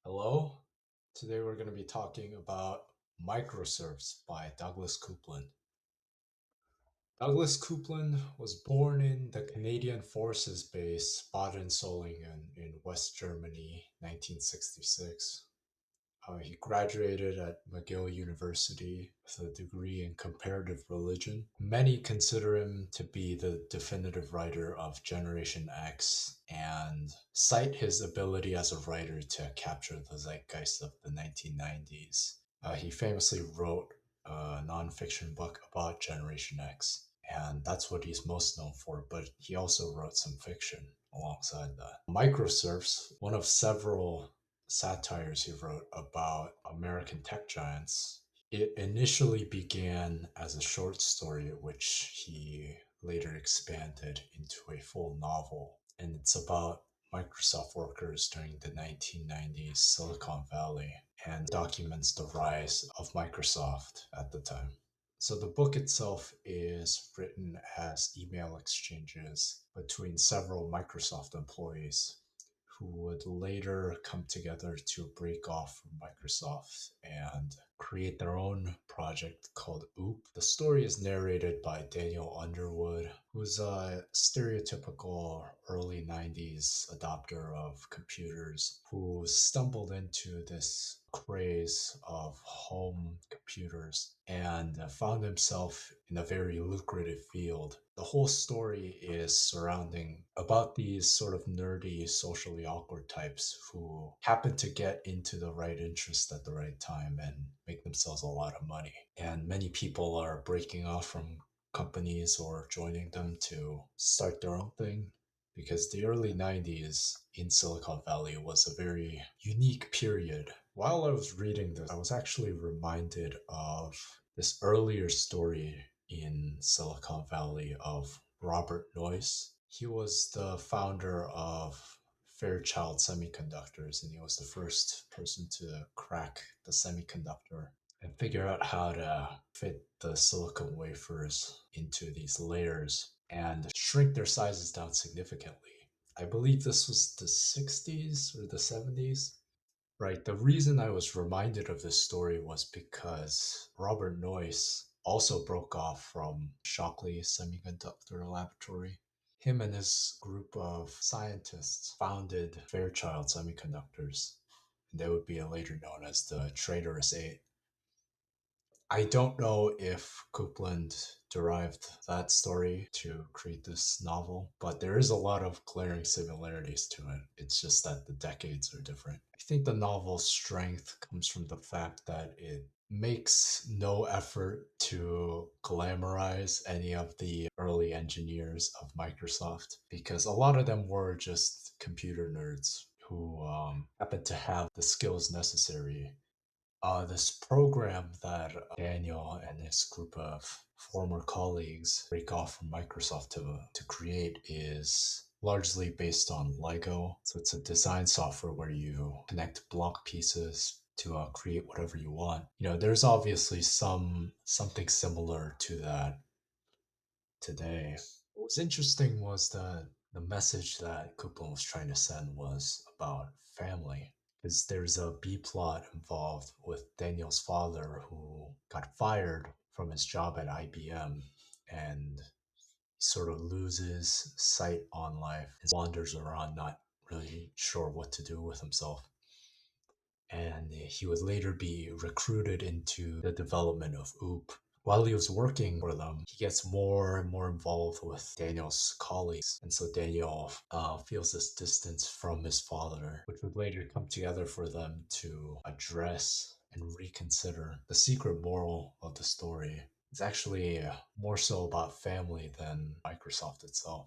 Hello. Today we're going to be talking about Microserfs by Douglas Coupland. Douglas Coupland was born in the Canadian Forces Base Baden-Solingen in West Germany, 1966. He graduated at McGill University with a degree in comparative religion. Many consider him to be the definitive writer of Generation X and cite his ability as a writer to capture the zeitgeist of the 1990s. He famously wrote a nonfiction book about Generation X, and that's what he's most known for, but he also wrote some fiction alongside that. Microserfs, one of several satires he wrote about American tech giants. It initially began as a short story, which he later expanded into a full novel. And it's about Microsoft workers during the 1990s Silicon Valley and documents the rise of Microsoft at the time. So the book itself is written as email exchanges between several Microsoft employees who would later come together to break off from Microsoft and create their own project called OOP. The story is narrated by Daniel Underwood, who's a stereotypical early 90s adopter of computers who stumbled into this craze of home computers and found himself in a very lucrative field. The whole story is surrounding about these sort of nerdy, socially awkward types who happen to get into the right interest at the right time and make themselves a lot of money. And many people are breaking off from companies or joining them to start their own thing because the early 90s in Silicon Valley was a very unique period. While I was reading this, I was actually reminded of this earlier story in Silicon Valley of Robert Noyce. He was the founder of Fairchild Semiconductors, and he was the first person to crack the semiconductor and figure out how to fit the silicon wafers into these layers and shrink their sizes down significantly. I believe this was the 60s or the 70s. Right. The reason I was reminded of this story was because Robert Noyce also broke off from Shockley Semiconductor Laboratory. Him and his group of scientists founded Fairchild Semiconductors. And they would be later known as the Traitorous Eight. I don't know if Coupland derived that story to create this novel, but there is a lot of glaring similarities to it. It's just that the decades are different. I think the novel's strength comes from the fact that it makes no effort to glamorize any of the early engineers of Microsoft because a lot of them were just computer nerds who happened to have the skills necessary. This program that Daniel and his group of former colleagues break off from Microsoft to create is largely based on Lego. So it's a design software where you connect block pieces to create whatever you want. There's obviously something similar to that today. What was interesting was that the message that Coupland was trying to send was about family. Because there's a B plot involved with Daniel's father who got fired from his job at IBM and sort of loses sight on life and wanders around not really sure what to do with himself. And he would later be recruited into the development of OOP. While he was working for them, he gets more and more involved with Daniel's colleagues. And so Daniel feels this distance from his father, which would later come together for them to address and reconsider. The secret moral of the story is actually more so about family than Microsoft itself.